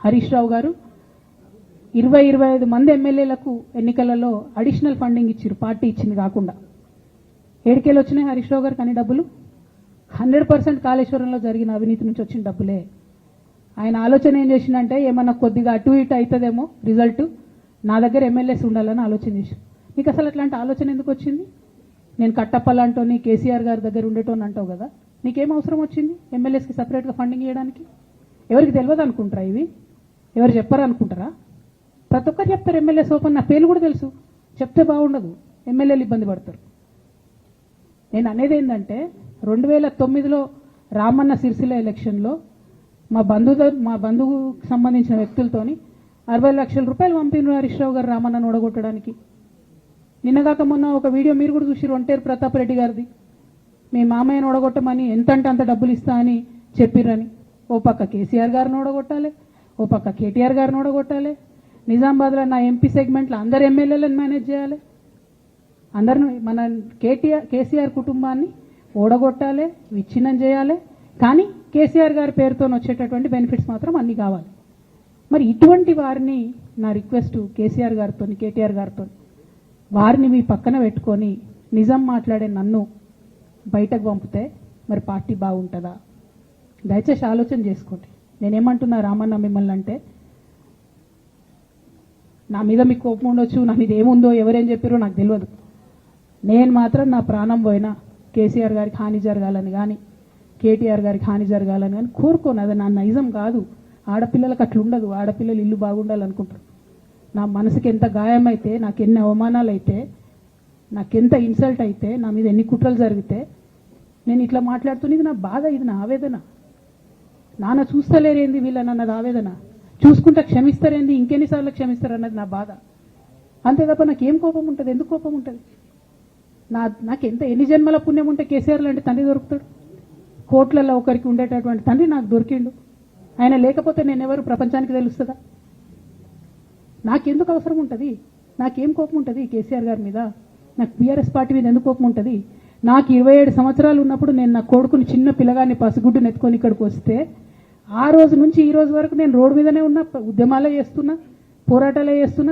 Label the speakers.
Speaker 1: హరీష్ రావు గారు 20-25 మంది ఎమ్మెల్యేలకు ఎన్నికలలో అడిషనల్ ఫండింగ్ ఇచ్చారు, పార్టీ ఇచ్చింది కాకుండా. ఏడికేలు వచ్చినాయి హరీష్ రావు గారికి అన్ని డబ్బులు? 100% కాళేశ్వరంలో జరిగిన అవినీతి నుంచి వచ్చిన డబ్బులే. ఆయన ఆలోచన ఏం చేసిందంటే ఏమన్నా కొద్దిగా అటు ఇటు అవుతుందేమో రిజల్ట్, నా దగ్గర ఎమ్మెల్యేస్ ఉండాలని ఆలోచన చేసి. మీకు అసలు అట్లాంటి ఆలోచన ఎందుకు వచ్చింది? నేను కట్టప్పలాంటోని కేసీఆర్ గారి దగ్గర ఉండేటోని అంటావు కదా, నీకేం అవసరం వచ్చింది ఎమ్మెల్యేస్కి సపరేట్గా ఫండింగ్ ఇవ్వడానికి? ఎవరికి తెలియదు అనుకుంటారా? ఇవి ఎవరు చెప్పారు అనుకుంటారా? ప్రతి ఒక్కరు చెప్తారు ఎమ్మెల్యేస్ ఓపెన్, నా పేర్లు కూడా తెలుసు, చెప్తే బాగుండదు, ఎమ్మెల్యేలు ఇబ్బంది పడతారు. నేను అనేది ఏంటంటే 2009లో రామన్న సిరిసిల్ల ఎలక్షన్లో మా బంధువుకు సంబంధించిన వ్యక్తులతోని 60 లక్షల రూపాయలు పంపిన హరీష్ రావు గారు రామన్నను ఓడగొట్టడానికి. నిన్నగాక మొన్న ఒక వీడియో మీరు కూడా చూసిరు, ఒంటేరు ప్రతాప్ రెడ్డి గారిది. మీ మామయ్యను ఓడగొట్టమని ఎంతంటే అంత డబ్బులు ఇస్తా అని చెప్పిర్రని. ఓ పక్క కేసీఆర్ గారిని ఓడగొట్టాలి, ఓ పక్క కేటీఆర్ గారిని ఓడగొట్టాలి. నిజామాబాద్లో నా ఎంపీ సెగ్మెంట్లో అందరు ఎమ్మెల్యేలను మేనేజ్ చేయాలి, అందరిని మన కేసీఆర్ కుటుంబాన్ని ఓడగొట్టాలి, విచ్ఛిన్నం చేయాలి. కానీ కేసీఆర్ గారి పేరుతో వచ్చేటటువంటి బెనిఫిట్స్ మాత్రం అన్నీ కావాలి. మరి ఇటువంటి వారిని నా రిక్వెస్ట్ కేసీఆర్ గారితో కేటీఆర్ గారితో, వారిని మీ పక్కన పెట్టుకొని నిజం మాట్లాడే నన్ను బయటకు పంపితే మరి పార్టీ బాగుంటుందా? దయచేసి ఆలోచన చేసుకోండి. నేనేమంటున్నా రామన్న మిమ్మల్ని అంటే, నా మీద మీకు కోపం ఉండొచ్చు, నా మీద ఏముందో ఎవరేం చెప్పారో నాకు తెలియదు. నేను మాత్రం నా ప్రాణం పోయినా కేసీఆర్ గారికి హాని జరగాలని కానీ కేటీఆర్ గారికి హాని జరగాలని కానీ కోరుకోను. అది నా నైజం కాదు. ఆడపిల్లలకు అట్లా ఉండదు. ఆడపిల్లలు ఇల్లు బాగుండాలనుకుంటారు. నా మనసుకి ఎంత గాయం అయితే, నాకు ఎన్ని అవమానాలు అయితే, నాకెంత ఇన్సల్ట్ అయితే, నా మీద ఎన్ని కుట్రలు జరిగితే నేను ఇట్లా మాట్లాడుతున్నా. ఇది నా బాధ, ఇది నా ఆవేదన. నాన్న చూస్తలేరేంది వీళ్ళని అన్నది ఆవేదన, చూసుకుంటే క్షమిస్తారేంది ఇంకెన్నిసార్లు క్షమిస్తారు అన్నది నా బాధ. అంతే తప్ప నాకేం కోపం ఉంటుంది? ఎందుకు కోపం ఉంటుంది? నాకు ఎన్ని జన్మల పుణ్యం ఉంటే కేసీఆర్ లాంటి తండ్రి దొరుకుతాడు? కోట్లలో ఒకరికి ఉండేటటువంటి తండ్రి నాకు దొరికిండు. ఆయన లేకపోతే నేనెవరు ప్రపంచానికి తెలుస్తుందా? నాకెందుకు అవసరం ఉంటుంది? నాకేం కోపం ఉంటుంది కేసీఆర్ గారి మీద? నాకు బీఆర్ఎస్ పార్టీ మీద ఎందుకు కోపం ఉంటుంది? నాకు 27 సంవత్సరాలు ఉన్నప్పుడు నేను నా కొడుకుని చిన్న పిల్లగాన్ని పసిగుడ్డుని ఎత్తుకొని ఇక్కడికి వస్తే ఆ రోజు నుంచి ఈ రోజు వరకు నేను రోడ్డు మీదనే ఉన్నా, ఉద్యమాలే చేస్తున్నా, పోరాటాలే చేస్తున్నా.